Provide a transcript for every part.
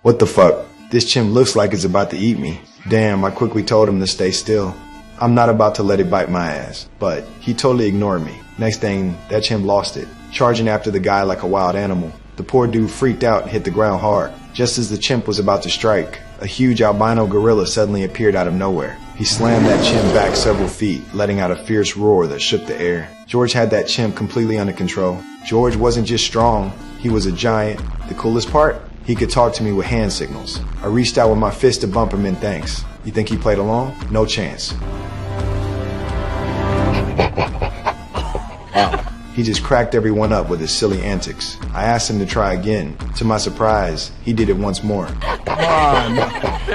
What the fuck? This chimp looks like it's about to eat me. Damn, I quickly told him to stay still. I'm not about to let it bite my ass. But he totally ignored me. Next thing, that chimp lost it, charging after the guy like a wild animal. The poor dude freaked out and hit the ground hard. Just as the chimp was about to strike, a huge albino gorilla suddenly appeared out of nowhere. He slammed that chimp back several feet, letting out a fierce roar that shook the air. George had that chimp completely under control. George wasn't just strong, he was a giant. The coolest part? He could talk to me with hand signals. I reached out with my fist to bump him in thanks. You think he played along? No chance. He just cracked everyone up with his silly antics. I asked him to try again. To my surprise, he did it once more. Come on,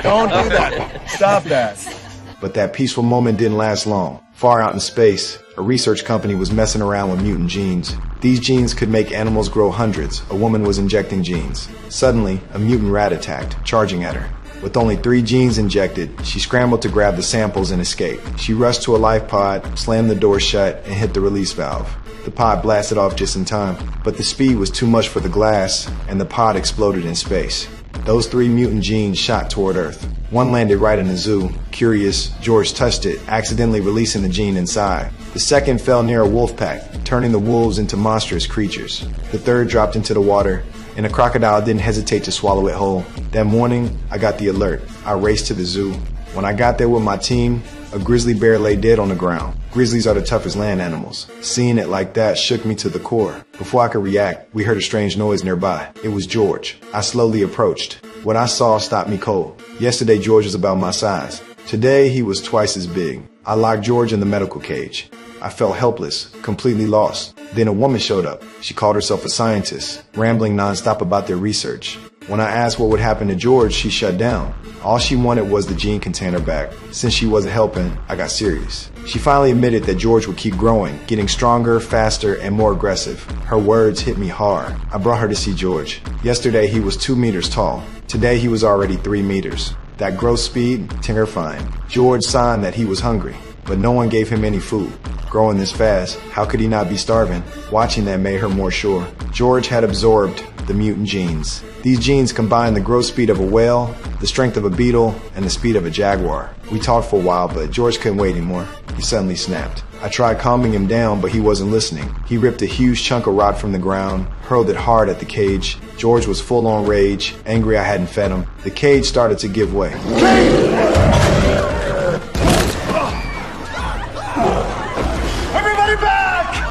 don't do that. Stop that. But that peaceful moment didn't last long. Far out in space, a research company was messing around with mutant genes. These genes could make animals grow hundreds. A woman was injecting genes. Suddenly, a mutant rat attacked, charging at her. With only 3 genes injected, she scrambled to grab the samples and escape. She rushed to a life pod, slammed the door shut, and hit the release valve. The pod blasted off just in time, but the speed was too much for the glass, and the pod exploded in space. Those 3 mutant genes shot toward Earth. One landed right in the zoo. Curious, George touched it, accidentally releasing the gene inside. The second fell near a wolf pack, turning the wolves into monstrous creatures. The third dropped into the water, and a crocodile didn't hesitate to swallow it whole. That morning, I got the alert. I raced to the zoo. When I got there with my team, a grizzly bear lay dead on the ground. Grizzlies are the toughest land animals. Seeing it like that shook me to the core. Before I could react, we heard a strange noise nearby. It was George. I slowly approached. What I saw stopped me cold. Yesterday, George was about my size. Today, he was twice as big. I locked George in the medical cage. I felt helpless, completely lost. Then a woman showed up. She called herself a scientist, rambling nonstop about their research. When I asked what would happen to George, she shut down. All she wanted was the gene container back. Since she wasn't helping, I got serious. She finally admitted that George would keep growing, getting stronger, faster, and more aggressive. Her words hit me hard. I brought her to see George. Yesterday, he was 2 meters tall. Today, he was already 3 meters. That growth speed, terrifying. George signed that he was hungry, but no one gave him any food. Growing this fast, how could he not be starving? Watching that made her more sure. George had absorbed the mutant genes. These genes combine the growth speed of a whale, the strength of a beetle, and the speed of a jaguar. We talked for a while, but George couldn't wait anymore. He suddenly snapped. I tried calming him down, but he wasn't listening. He ripped a huge chunk of rock from the ground, hurled it hard at the cage. George was full on rage, angry I hadn't fed him. The cage started to give way.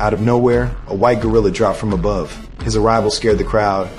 Out of nowhere, a white gorilla dropped from above. His arrival scared the crowd,